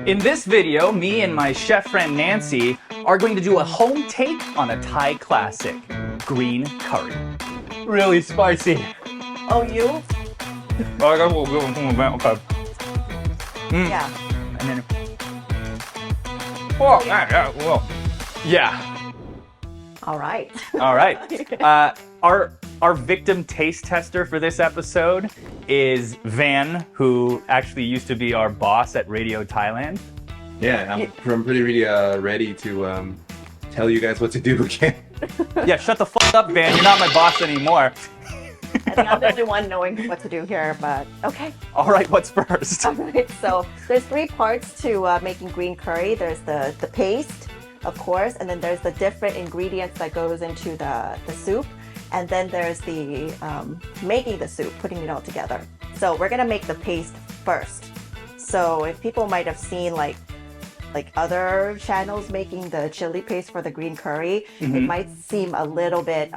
In this video, me and my chef friend Nancy are going to do a home take on a Thai classic, green curry. Really spicy. Oh, you? Okay. Yeah. And then, oh, yeah. All right. All right. Our victim taste tester for this episode is Van, who actually used to be our boss at Radio Thailand. Yeah, I'm pretty ready to tell you guys what to do again. Yeah, shut the fuck up, Van. You're not my boss anymore. I think I'm the only one knowing what to do here, but okay. All right, what's first? All right. So there's three parts to making green curry. There's the paste, of course, and then there's the different ingredients that goes into the soup. And then there's the making the soup, putting it all together. So we're gonna make the paste first. So if people might have seen like other channels making the chili paste for the green curry, it might seem a little bit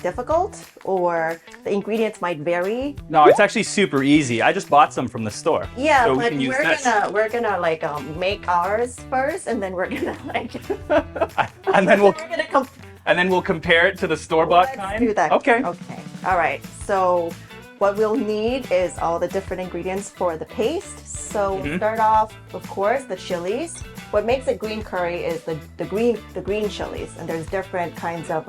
difficult, or the ingredients might vary. No, it's actually super easy. I just bought some from the store. Yeah, so but we can use we're gonna like make ours first, and then we're gonna like and then we'll we're gonna we'll compare it to the store-bought Let's kind. do that. Okay. Okay. All right. So what we'll need is all the different ingredients for the paste. So we'll start off, of course, the chilies. What makes it green curry is the green chilies, and there's different kinds of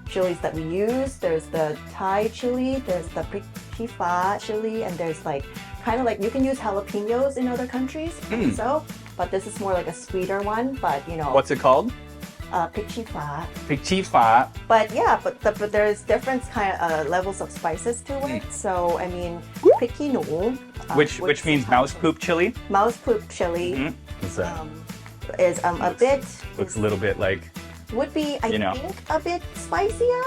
chilies that we use. There's the Thai chili, there's the Prik Chi Fa chili, and there's like kind of like you can use jalapenos in other countries, so, but this is more like a sweeter one. But you know, What's it called? Prik Chi Fa. Prik Chi Fa. But yeah, but there's different kind of levels of spices to it. So I mean, Prik Chi Nu, Which means mouse poop chili. mouse poop chili, What's that? is a bit Looks a little bit like. would be I you know. think a bit spicier,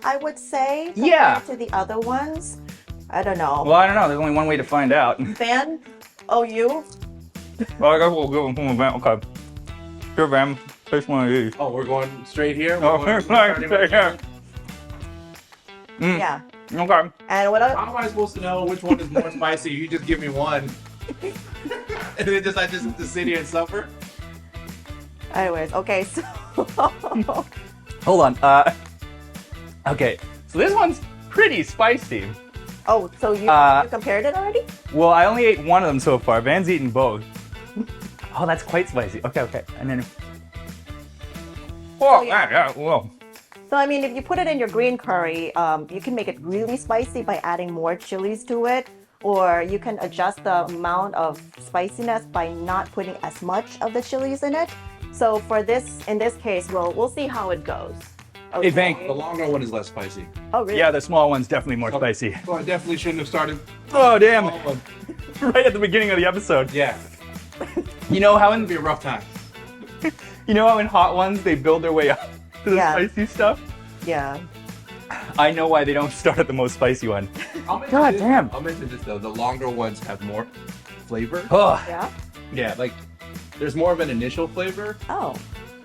I would say, compared Yeah. to the other ones. I don't know. Well, I don't know. There's only one way to find out. Van, oh you? Okay. Sure, Van. Taste one of these. Oh, we're going straight here? Oh, We're going- right here. Yeah. Okay. And what else? How am I supposed to know which one is more spicy? You just give me one. And then I just sit here and suffer? Anyways, okay, so Hold on. Okay. So this one's pretty spicy. oh, so you compared it already? Well, I only ate one of them so far. Van's eaten both. Oh, that's quite spicy. Okay. And then. Oh, yeah. Whoa. So I mean, if you put it in your green curry, you can make it really spicy by adding more chilies to it, or you can adjust the amount of spiciness by not putting as much of the chilies in it. So for this, in this case, we'll see how it goes. Hey, Van. The longer one is less spicy. Oh really? Yeah, the small one's definitely more spicy. So I definitely shouldn't have started. Oh, damn. Small one. Right at the beginning of the episode. Yeah, You know how it'll be a rough time. in hot ones they build their way up to the Yeah. spicy stuff? Yeah. I know why they don't start at the most spicy one. I'll mention God this- damn. I'll mention this though. The longer ones have more flavor. Oh, Yeah. Yeah, like there's more of an initial flavor, Oh.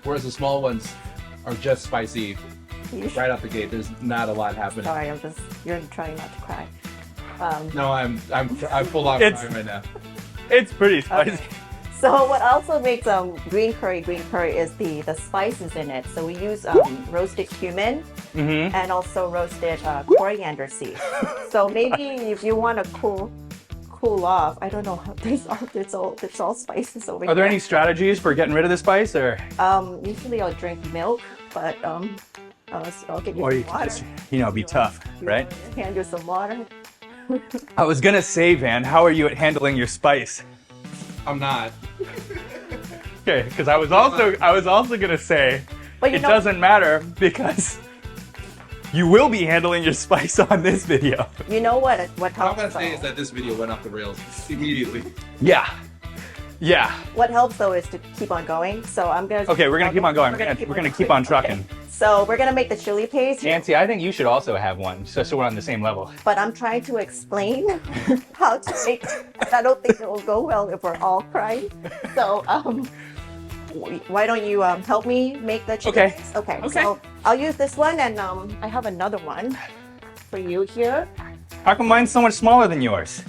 whereas the small ones are just spicy You right out the gate. There's not a lot happening. Sorry, you're trying not to cry. No, I'm full on It's- crying right now. it's pretty spicy. Okay. So what also makes green curry is the spices in it. So we use roasted cumin and also roasted coriander seeds. So maybe if you want to cool off, I don't know. There's all spices over here. Are there any strategies for getting rid of the spice, or Usually I'll drink milk, but I'll give you or some you can water. just, be tough, right? Hand you some water. I was gonna say, Van, how are you at handling your spice? I'm not. Okay, because I was also gonna say But you it know- doesn't matter because you will be handling your spice on this video. You know what helps? What I'm gonna say though? is that this video went off the rails immediately. Yeah. What helps though is to keep on going. So I'm gonna. Okay, we're gonna keep on going. We're gonna keep on trucking. Okay. So we're gonna make the chili paste, Nancy, I think you should also have one, so we're on the same level. but I'm trying to explain how to make. And I don't think it will go well if we're all crying. So why don't you help me make the chili Okay. paste? Okay. Okay. So I'll use this one, and I have another one for you here. How come mine's so much smaller than yours?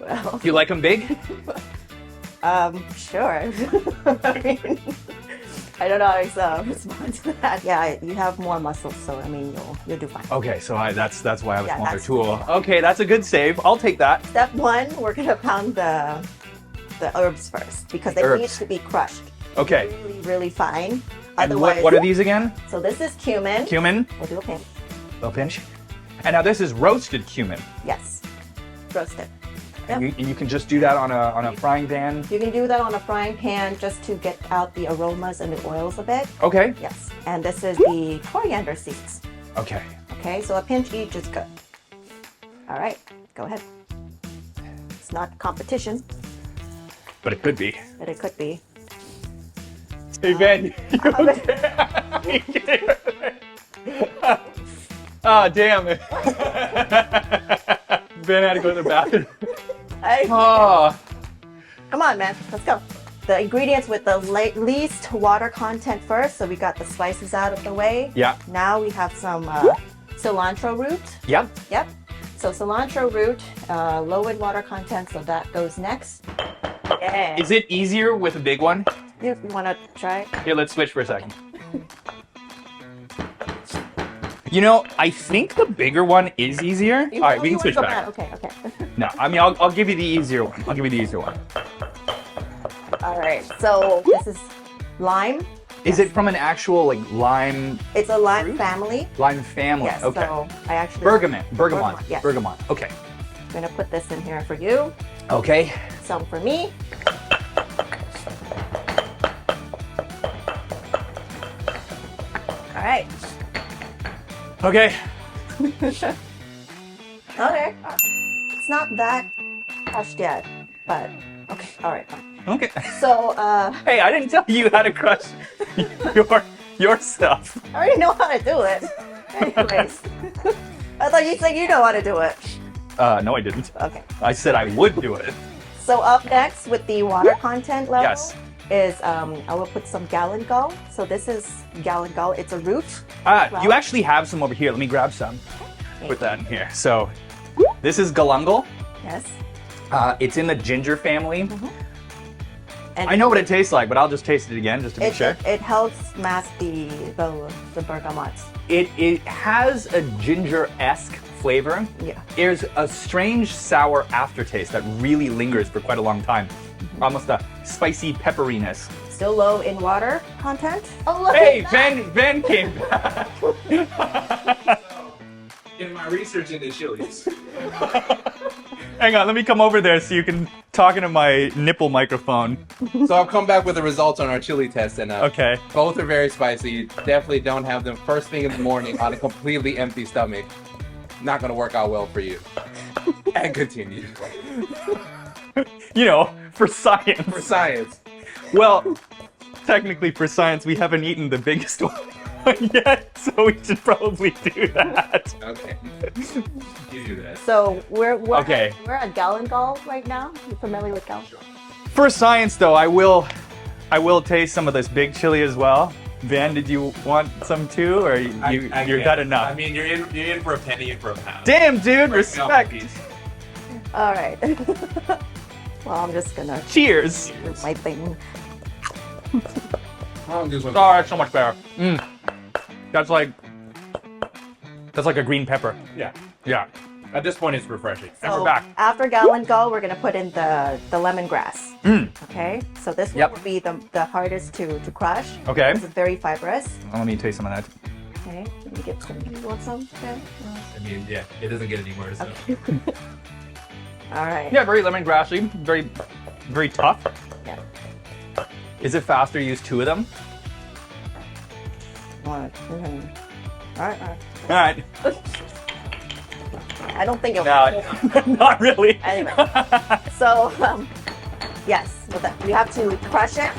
Well, You like them big? sure. I mean, I don't know how to respond to that. Yeah, you have more muscles, so I mean, you'll do fine. Okay, so that's why I have a Yeah, smaller that's- tool. Okay, that's a good save. I'll take that. Step one, we're gonna pound the herbs first because they Herbs. need to be crushed Okay. really, really fine. And Otherwise, what are these again? So this is cumin. Cumin, We'll do a pinch. little pinch. And now this is roasted cumin. Yes, roasted. And you can just do that on a frying pan. You can do that on a frying pan just to get out the aromas and the oils a bit. Okay. Yes, and this is the coriander seeds. Okay. Okay, so a pinch each is good. All right, go ahead. It's not competition, But it could be. but it could be. Hey Ben, oh damn it. Ben had to go to the bathroom. Hey, Oh. come on, man, let's go. The ingredients with the least water content first. So we got the spices out of the way. Yeah. Now we have some cilantro root. Yep. Yep. So cilantro root, low in water content, so that goes next. Yeah. Is it easier with a big one? You want to try? Here, let's switch for a second. You know, I think the bigger one is easier. All right, we can switch back. Okay, okay. No, I mean, I'll give you the easier one. I'll give you the easier one. All right. So this is lime. Is it from an actual like lime It's a lime Fruit? family. family? Yes. Okay. So I actually Bergamot. Yes. Bergamot. Okay. I'm gonna put this in here for you. Okay. Some for me. All right. Okay. Okay. It's not that crushed yet, but okay. All right. Fine. Okay. So Hey, I didn't tell you how to crush your stuff. I already know how to do it. Anyways, I thought you said you know how to do it. No, I didn't. Okay. I said I would do it. So up next with the water content level Yes. is I will put some galangal. So this is galangal. It's a root. You actually have some over here. Let me grab some. Put that in here. So this is galangal. Yes. It's in the ginger family. And I know what it tastes like, but I'll just taste it again just to be it, sure. it helps mask the bergamots. It has a ginger-esque flavor. Yeah. There's a strange sour aftertaste that really lingers for quite a long time. Almost a spicy pepperiness. Still low in water content. Oh look! Hey, at that. Ben came back. In my research into chilies. Hang on, let me come over there so you can talk into my nipple microphone. So I've come back with the results on our chili test, and Okay. both are very spicy. You definitely don't have them first thing in the morning on a completely empty stomach. Not gonna work out well for you. And continue. You know, for science. For science. Well, technically for science, we haven't eaten the biggest one yet, so we should probably do that. Okay. You do that. So we're Okay. we're at galangal right now. You familiar with galangal? For science, though, I will taste some of this big chili as well. Van, did you want some too, or you're got enough? I mean, you're in for a penny and for a pound. Damn, dude, respect. All right. Well, I'm just gonna Cheers. do my thing. Oh, this one. Oh, that's so much better. That's like a green pepper. Yeah. Yeah. At this point, it's refreshing. And we're So back. after galangal, we're gonna put in the lemongrass. Okay. So this Yep. one will be the hardest to crush. Okay. It's very fibrous. Well, let me taste some of that. Okay. Let me get some. You want some? Okay. I mean, yeah, it doesn't get any worse. So. All right. Yeah, very lemongrassy. Very, very tough. Yeah. Is it faster to use two of them? All right. All right. I don't think it No, not really. Anyway, so yes, with that, you have to crush it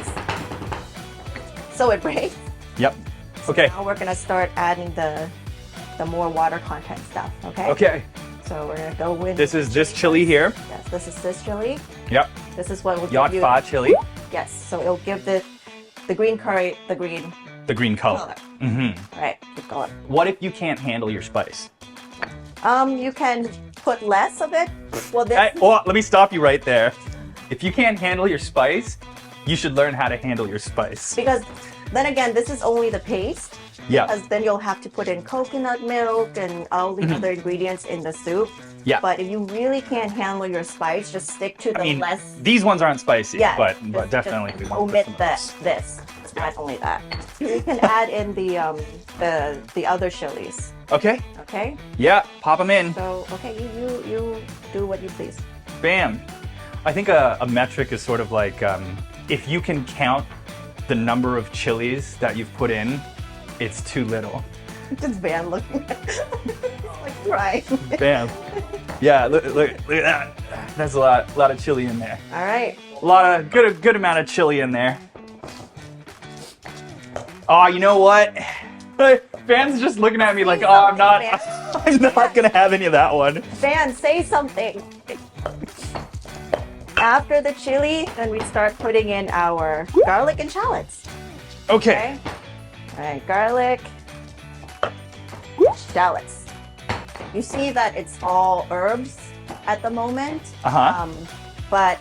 so it breaks. Yep. Okay. Now we're gonna start adding the more water content stuff. Okay. Okay. So we're gonna go with This is this chili here. Yes, this is this chili. Yep. This is what will Yat give you. Fa chili. Yes. So it'll give the green curry the green The green color. color. Mm-hmm. All right. Keep going. What if you can't handle your spice? You can put less of it, well, this Well, let me stop you right there. If you can't handle your spice, you should learn how to handle your spice. because then again, this is only the paste. Yeah. Because then you'll have to put in coconut milk and all the other ingredients in the soup. Yeah. But if you really can't handle your spice, just stick to the I mean, less. these ones aren't spicy, Yeah. but just definitely we want to omit put that. some This. Add only that. You can add in the other chilies. Okay. Okay. Yeah. Pop them in. So okay, you do what you please. Bam. I think a metric is sort of like if you can count the number of chilies that you've put in, it's too little. Just Van looking like crying. Bam. Yeah. Look at that. That's a lot of chili in there. All right. A lot of good amount of chili in there. Oh, you know what? Van's just looking at me like, oh, I'm not gonna have any of that one. Van, say something. After the chili, then we start putting in our garlic and shallots. Okay. Okay. All right, garlic, shallots. You see that it's all herbs at the moment. Uh-huh. But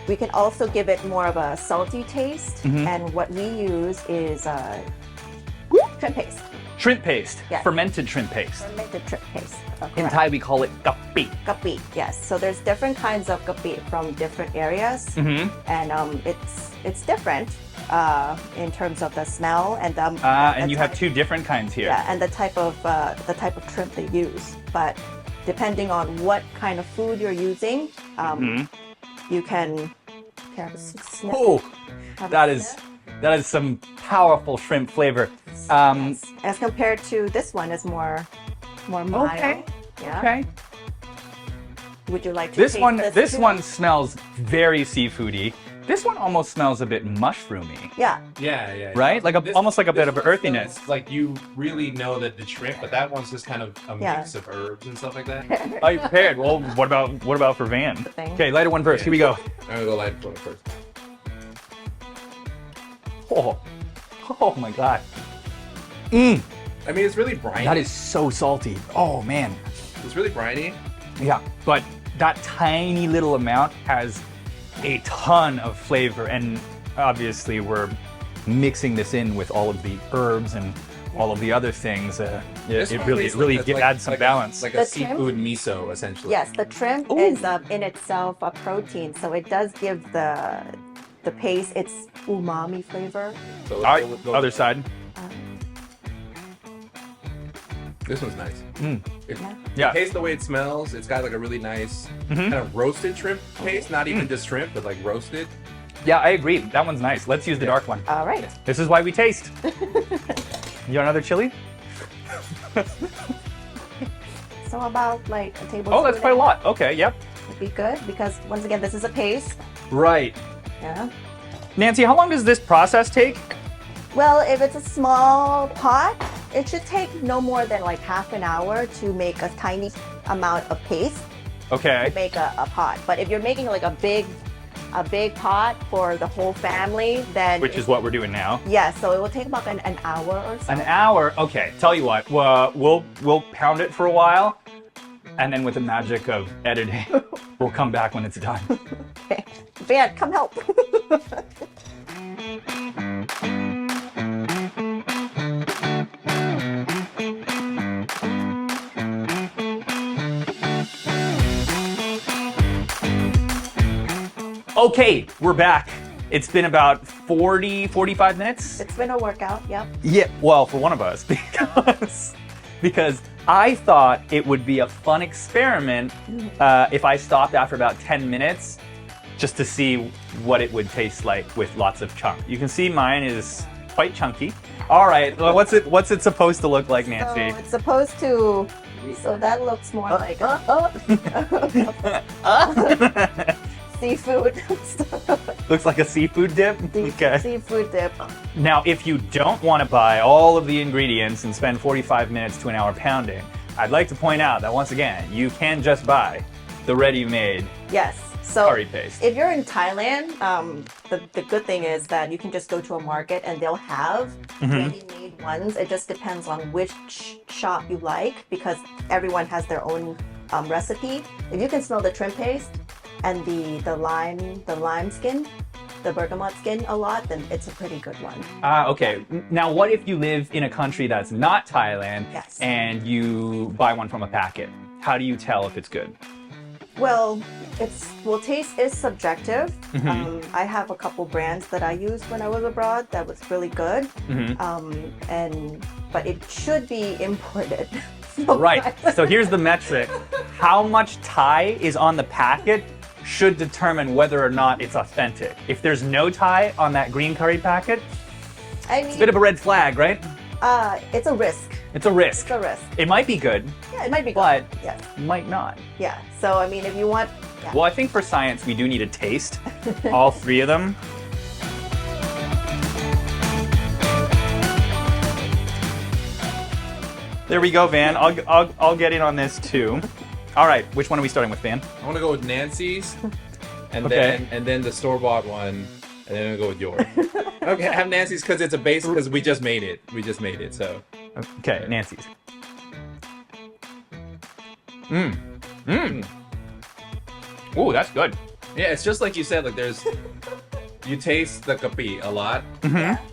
we can also give it more of a salty taste. Mm-hmm. And what we use is shrimp paste, Shrimp paste. Yeah. Fermented shrimp paste. fermented shrimp paste. In Thai, we call it gapi. Gapi, yes. So there's different kinds of gapi from different areas, Mm-hmm. and it's different in terms of the smell and And you have two different kinds here. yeah, and the type of shrimp they use. But depending on what kind of food you're using, you can have a sniff. Oh, Have a that is sniff. that is some powerful shrimp flavor. Yes. As compared to this one, is more mild. Okay. Yeah. Okay. Would you like to This taste one this this too? one smells very seafoody. This one almost smells a bit mushroomy, Yeah. Yeah. right? Like almost like a bit of one earthiness. smells like you really know that the shrimp, but that one's just kind of a Yeah. mix of herbs and stuff like that. Are you prepared? Well, what about for Van? Thing. Okay, lighter one first. Here we go. I'm gonna go light one first. Oh my God. I mean, it's really briny. That is so salty. Oh man. It's really briny. Yeah, but that tiny little amount has a ton of flavor, and obviously we're mixing this in with all of the herbs and all of the other things. This It one really tastes really like a- adds some like balance. Like The a shrimp? seafood miso, essentially. Yes, the shrimp is in itself a protein, so it does give the paste its umami flavor. So All let's right, go other side. This one's nice. It, Yeah. Taste the way it smells. It's got like a really nice kind of roasted shrimp taste. Not even just shrimp, but like roasted. Yeah, I agree. That one's nice. Let's use the dark one. All right. This is why we taste. You want another chili? So about like a tablespoon. Oh, that's quite a lot. Okay, yep. Would be good because once again, this is a paste. Right. Yeah. Nancy, how long does this process take? Well, if it's a small pot, it should take no more than like half an hour to make a tiny amount of paste Okay. to make a pot. But if you're making like a big pot for the whole family, then Which is what we're doing now. yeah. So it will take about an hour or so. An hour. Okay. Tell you what. We'll pound it for a while, and then with the magic of editing, we'll come back when it's done. Okay. Van, come help. Okay, we're back. It's been about 45 minutes. It's been a workout. Yep. Yeah, well, for one of us, because I thought it would be a fun experiment if I stopped after about 10 minutes just to see what it would taste like with lots of chunk. You can see mine is quite chunky. All right, well, what's it supposed to look like, So Nancy? it's supposed to. So that looks more like seafood. Looks like a seafood dip. Okay. Seafood dip. Now, if you don't want to buy all of the ingredients and spend 45 minutes to an hour pounding, I'd like to point out that once again, you can just buy the ready-made Yes. So curry paste. if you're in Thailand, the good thing is that you can just go to a market and they'll have ready-made ones. It just depends on which shop you like because everyone has their own recipe, if you can smell the shrimp paste and the lime skin, the bergamot skin a lot, then it's a pretty good one. Okay. Now, what if you live in a country that's not Thailand Yes. and you buy one from a packet? How do you tell if it's good? Well, taste is subjective. Mm-hmm. I have a couple brands that I used when I was abroad that was really good, Mm-hmm. But it should be imported. So Right. So here's the metric. How much Thai is on the packet should determine whether or not it's authentic. If there's no Thai on that green curry packet, I it's a bit mean, of a red flag, right? it's a risk. It's a risk. It's a risk. It might be good, Yeah, it might be but good. Yes. might not. Yeah. So I mean, if you want, yeah. Well, I think for science, we do need to taste all three of them. There we go, Van. I'll get in on this too. All right, which one are we starting with, Van? I want to go with Nancy's, and Okay. then the store bought one, and then I'll go with yours. Okay, have Nancy's because it's a base because we just made it. We just made it, so. Okay, Nancy's. Ooh, that's good. Yeah, it's just like you said. Like you taste the kapi a lot,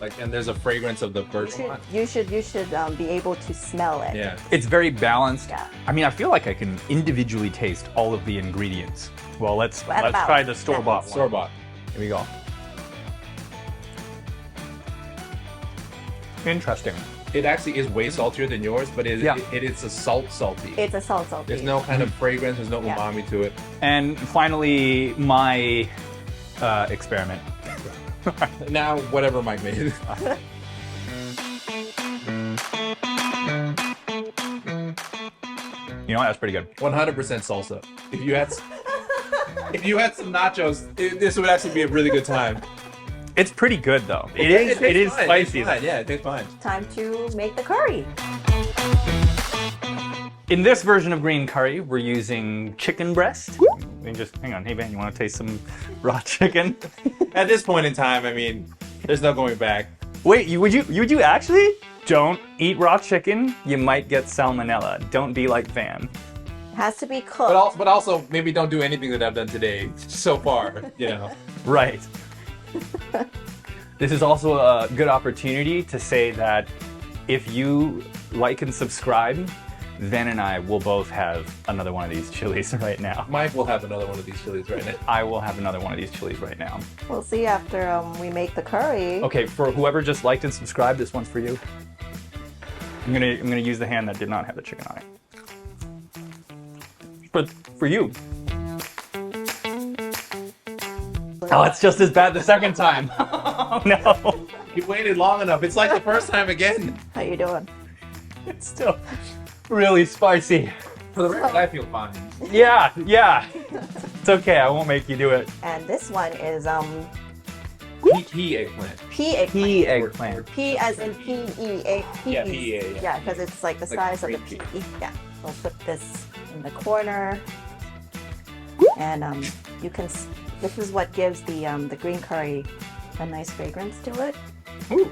like, and there's a fragrance of the bergamot. You should be able to smell it. Yeah. It's very balanced. Yeah. I mean, I feel like I can individually taste all of the ingredients. Well, let's about- try the store-bought one. Store bought. Here we go. Interesting. It actually is way saltier than yours, but Yeah. it is a salty. It's a salty. There's no kind of fragrance. There's no Yeah. umami to it. And finally, my experiment. Now, whatever Mike made. You know what? That's pretty good. 100% salsa. If you had some nachos, this would actually be a really good time. It's pretty good though. It is tastes fine. spicy. It tastes fine. Yeah, it tastes fine. Time to make the curry. In this version of green curry, we're using chicken breast. And just hang on. Hey Van, you want to taste some raw chicken? At this point in time, I mean, there's no going back. Wait, would you actually? Don't eat raw chicken. You might get salmonella. Don't be like Van. It has to be cooked. But also, maybe don't do anything that I've done today so far. You know. Right. This is also a good opportunity to say that if you like and subscribe, Van and I will both have another one of these chilies right now. Mike will have another one of these chilies right now. I will have another one of these chilies right now. We'll see after we make the curry. Okay, for whoever just liked and subscribed, this one's for you. I'm gonna use the hand that did not have the chicken on it. For you. Oh, it's just as bad the second time. Oh no. You waited long enough. It's like the first time again. How you doing? It's still really spicy. For the record, I feel fine. Yeah. It's okay, I won't make you do it. And this one is Pea eggplant. pea eggplant. Pea eggplant. Pea as in P-E-A. Yeah, PEA, yeah. Yeah, because it's like the Like size of the green pea. Yeah. We'll put this in the corner. And you can. This is what gives the green curry a nice fragrance to it. Ooh.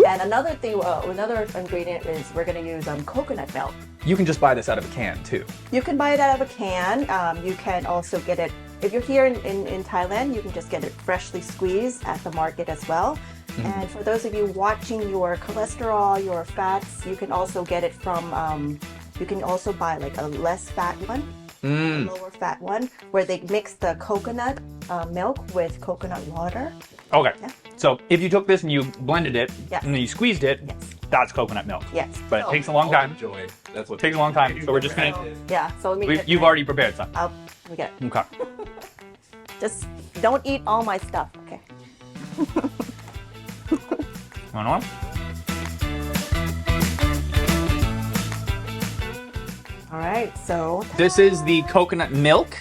And another thing, another ingredient is we're gonna use coconut milk. You can just buy this out of a can too. You can buy it out of a can. You can also get it, if you're here in Thailand, you can just get it freshly squeezed at the market as well. And for those of you watching your cholesterol, your fats, you can also get it from, you can also buy like a less fat one, a lower fat one, where they mix the coconut milk with coconut water. Okay. Yeah. So if you took this and you blended it Yes. and then you squeezed it, Yes. that's coconut milk. Yes. But it So- takes a long time. Enjoy. That's what It takes a long time. So we're just gonna. Yeah, so let me get You've my- already prepared some. let me get it. Okay. Just don't eat all my stuff, okay? Want one? All right, so This is the coconut milk.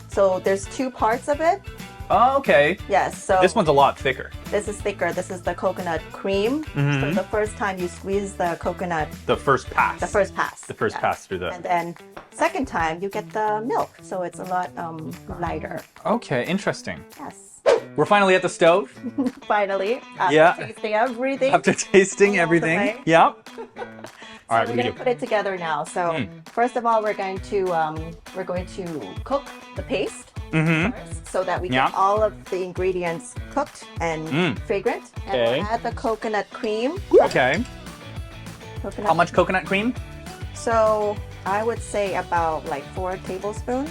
so there's two parts of it. Oh, okay. Yes, so This one's a lot thicker. this is thicker. This is the coconut cream. So the first time you squeeze the coconut, The first pass. the first pass. The first yes. pass through the. And then second time you get the milk, so it's a lot lighter. Okay, interesting. Yes. We're finally at the stove Finally, after Yeah. tasting everything. after tasting Along the everything. way. Yep. All right, we're what do gonna we do? put it together now. So first of all, we're going to cook the paste first, so that we Yeah. get all of the ingredients cooked and fragrant. And Okay. we'll add the coconut cream. Okay. Coconut. How much coconut cream? So I would say about like 4 tablespoons,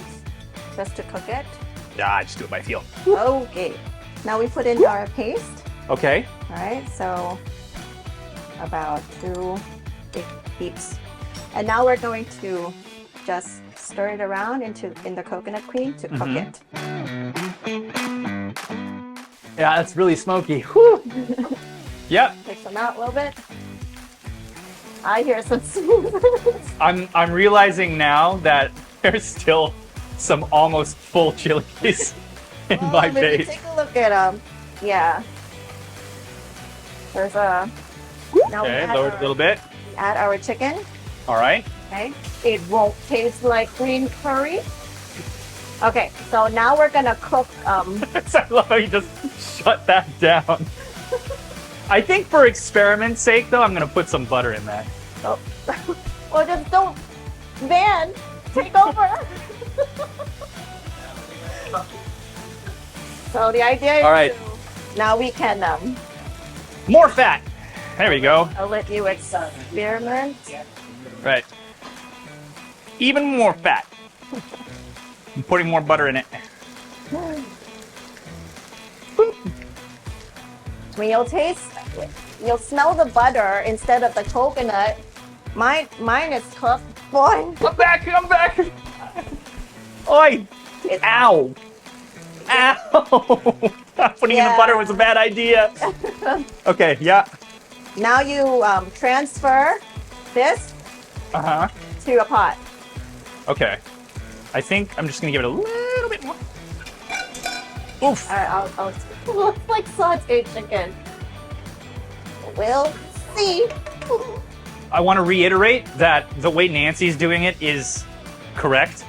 just to cook it. Yeah, I just do it by feel. Okay. Now we put in our paste. Okay. All right. So about 2 big heaps. And now we're going to just stir it around in the coconut cream to cook it. Yeah, that's really smoky. Whew. Yep. Take some out a little bit. I hear some smoke. I'm realizing now that there's still some almost full chilies in my Maybe base. take a look at yeah. There's a. Now Okay, we lower it a little bit. add our chicken. All right. Okay. It won't taste like green curry. Okay, so now we're gonna cook. I love how you just shut that down. I think for experiment's sake, though, I'm gonna put some butter in that. Oh. Well, just don't. Van, take over. So the idea is All right. now we can More fat. There we go. I'll let you experiment. Right. Even more fat. I'm putting more butter in it. When you'll taste, you'll smell the butter instead of the coconut. Mine is cooked. Boy, I'm back. I'm back. Oi. Ow. Ow. Putting in the Yeah. butter was a bad idea. Okay. Yeah. now you transfer this Uh huh. to a pot. Okay. I think I'm just gonna give it a little bit more. Oof. All right, I'll looks like sauteed chicken. We'll see. I want to reiterate that the way Nancy's doing it is correct,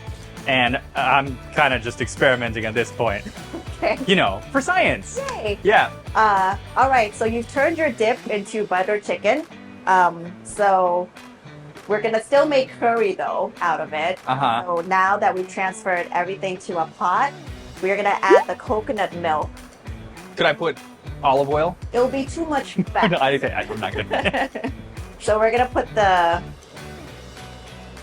and I'm kind of just experimenting at this point. Okay. You know, for science. Yay. Yeah. All right, so you've turned your dip into butter chicken. So we're gonna still make curry though out of it. Uh-huh. So now that we've transferred everything to a pot, we're gonna add the coconut milk. Could I put olive oil? It'll be too much fat. No, I'm not gonna. So we're gonna put the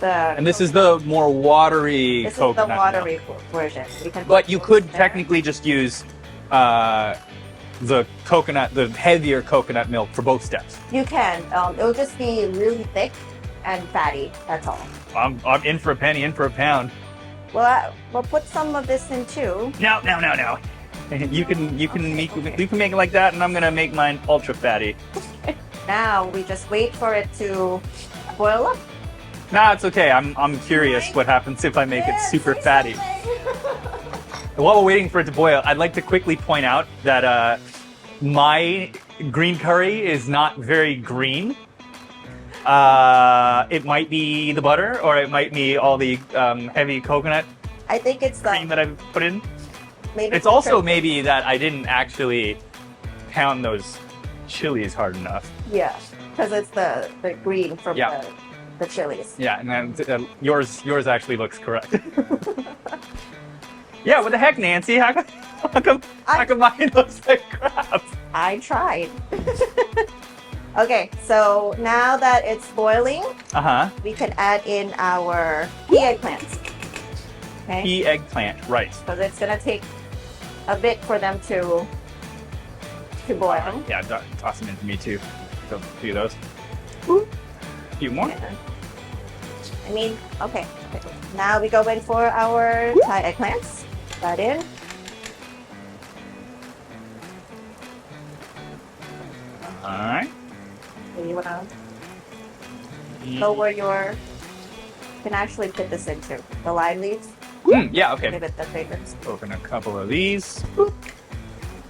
And this is the more watery this is coconut the milk. watery version. Can But put you those could there. technically just use the heavier coconut milk for both steps. You can. It'll just be really thick and fatty. That's all. I'm in for a penny, in for a pound. Well, we'll put some of this in too. No. You can make it like that, and I'm gonna make mine ultra fatty. Now we just wait for it to boil up. Nah, it's okay. I'm curious what happens if I make it super fatty. While we're waiting for it to boil, I'd like to quickly point out that my green curry is not very green. It might be the butter, or it might be all the heavy coconut I think it's cream the that I've put in. maybe It's also maybe that I didn't actually pound those chilies hard enough. yeah, because it's the green from Yeah. the chilies. Yeah, and then yours actually looks correct. Yeah, what the heck, Nancy? How come mine looks like crap? I tried. Okay, so now that it's boiling, Uh-huh. we can add in our pea eggplants. Okay, Pea eggplant, right. because it's gonna take a bit for them to boil. Yeah, toss them into me too. So, a few of those. A few more. Yeah. I mean, okay. Now we go in for our Thai eggplants. That in. Alright. So you wanna lower your. You can actually put this into the lime leaves. Yeah, okay. Give it the fragrance. Open a couple of these.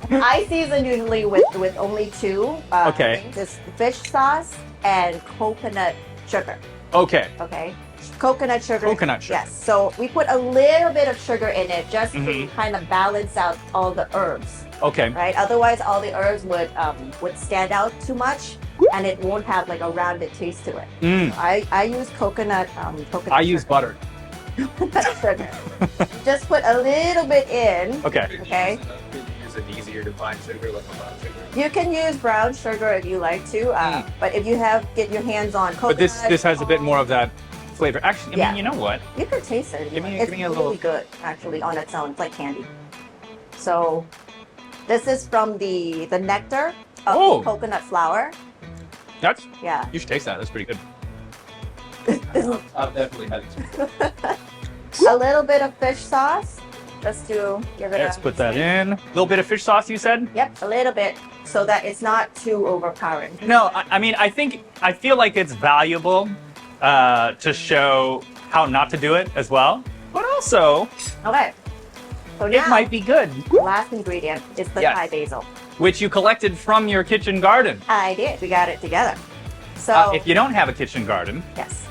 I season usually with only 2. Okay. Just fish sauce and coconut sugar. Okay. Okay. Coconut sugar. Coconut sugar. Yes. So we put a little bit of sugar in it just to Mhm. kind of balance out all the herbs, Okay. right? Otherwise, all the herbs would stand out too much. and it won't have like a rounded taste to it. Mm. I use coconut I use butter. sugar. Just put a little bit in. Okay. Okay. Use an easier to find sugar like a brown sugar. You can use brown sugar if you like to, but if you get your hands on coconut, But this has a bit more of that flavor. Actually, I Yeah. mean, you know what? you can taste it. Give me It's a really little- good actually on its own. It's like candy. So this is from the nectar of Oh. the coconut flower. That's Yeah. you should taste that. That's pretty good. This is I've definitely had it. a little bit of fish sauce, just to give it Let's a put that in. A little bit of fish sauce, you said? Yep, a little bit, so that it's not too overpowering. No, I mean, I feel like it's valuable to show how not to do it as well, but also Okay. So it now, might be good, the last ingredient is the Yes. Thai basil. which you collected from your kitchen garden. I did. We got it together. So If you don't have a kitchen garden, yes.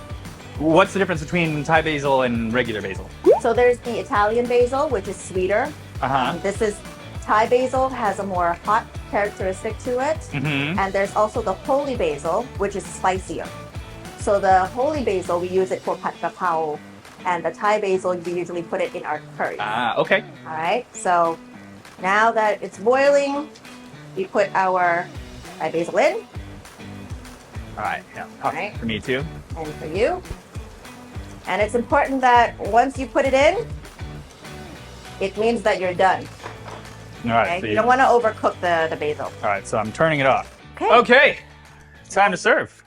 what's the difference between Thai basil and regular basil? So there's the Italian basil, which is sweeter. Uh-huh. This is Thai basil, has a more hot characteristic to it. Mm-hmm. And there's also the holy basil, which is spicier. So the holy basil, we use it for pad kra pao, and the Thai basil, we usually put it in our curry. Ah, okay. All right. So now that it's boiling, we put our Thai basil in, All right. Yeah. All right. For me too. and for you. And it's important that once you put it in, it means that you're done. All right. Okay? So You don't want to overcook the basil. all right. So I'm turning it off. Okay. Okay. Time to serve.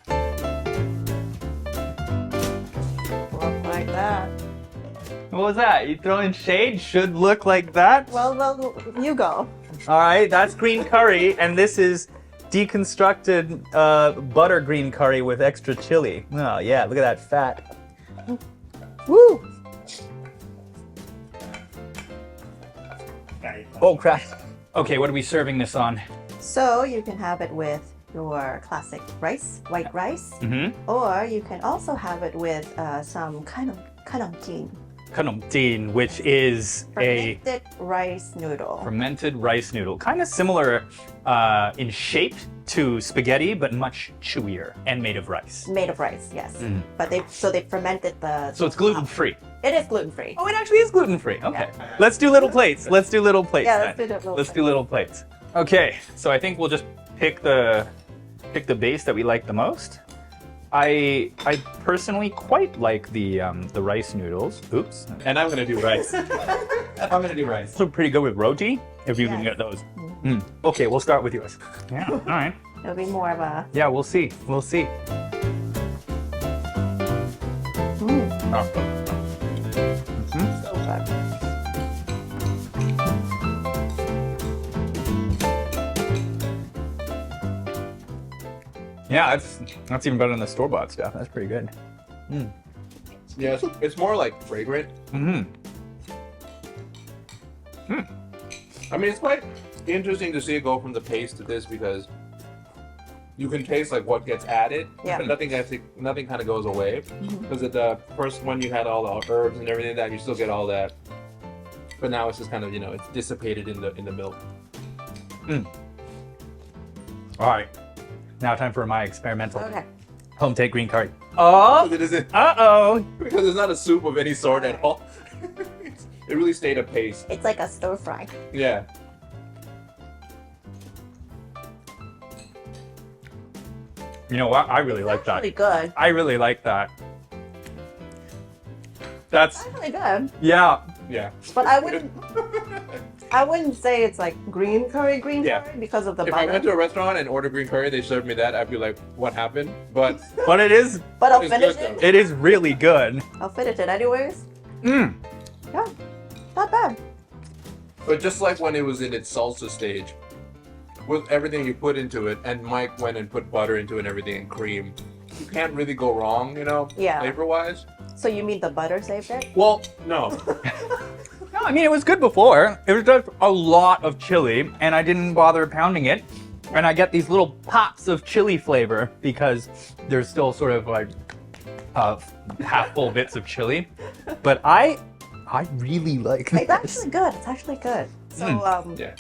Look like that. What was that? You throwing shade? Should look like that? Well, you go. All right, that's green curry, and this is deconstructed butter green curry with extra chili. Oh yeah, look at that fat. Woo! Oh crap. Okay, what are we serving this on? So you can have it with your classic rice, white rice, Mm-hmm. or you can also have it with some kind of kanamjin, Kanamjin, which is a fermented rice noodle. fermented rice noodle. Kind of similar in shape to spaghetti, but much chewier and made of rice. Made of rice, yes. Mm. But they fermented the. So it's gluten free. It is gluten free. Oh, it actually is gluten free. Okay. Let's do little plates. Let's do little plates. Yeah, then. let's do the little Let's plates. do little plates. Okay, so I think we'll just pick the base that we like the most. I personally quite like the rice noodles. Oops. And I'm gonna do rice. I'm gonna do rice. Also pretty good with roti if you can Yes. get those. Mm. Okay, we'll start with yours. Yeah. All right. It'll be more of a. Yeah, we'll see. We'll see. Mm, Oh. Mhm. so good. Yeah, that's even better than the store bought stuff. That's pretty good. Yeah, it's more like fragrant. Mm-hmm. I mean, it's quite interesting to see it go from the paste to this because you can taste like what gets added, Yeah. but nothing kind of goes away. Because at the first one you had all the herbs and everything that you still get all that, but now it's just kind of it's dissipated in the milk. All right. Now time for my experimental Okay. home take green curry. Oh. Because it isn't Uh-oh. because it's not a soup of any sort at all. It really stayed a paste. It's like a stir fry. Yeah. You know what? I really like Really that. good. I really like that. That's Really good. yeah. Yeah. But I wouldn't say it's like green curry Yeah. curry because of the If I butter. went to a restaurant and ordered green curry, they served me that, I'd be like, "What happened?" But But it is But I'll It's finish good, it. it is really good. I'll finish it anyways. Mm. Yeah. Not bad. But just like when it was in its salsa stage, with everything you put into it, and Mike went and put butter into it and everything and cream, you can't really go wrong, Yeah. flavor-wise. So you mean the butter saved it? Well, no. No, I mean it was good before. It was just a lot of chili, and I didn't bother pounding it. And I get these little pops of chili flavor because there's still sort of like half full bits of chili. But I really like It's this. actually good. It's actually good. So Mm. Yeah.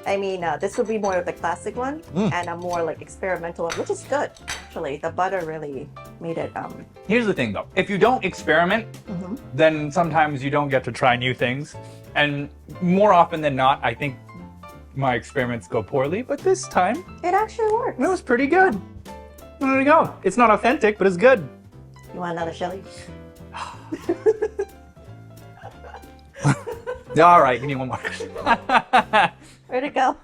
I mean, this would be more of the classic one, and a more like experimental one, which is good actually. The butter really made it. Here's the thing though, if you don't experiment, then sometimes you don't get to try new things. And more often than not, I think my experiments go poorly, but this time It actually works. it was pretty good. There you go. It's not authentic, but it's good. You want another Shelly? All right, give me one more. Where'd it go?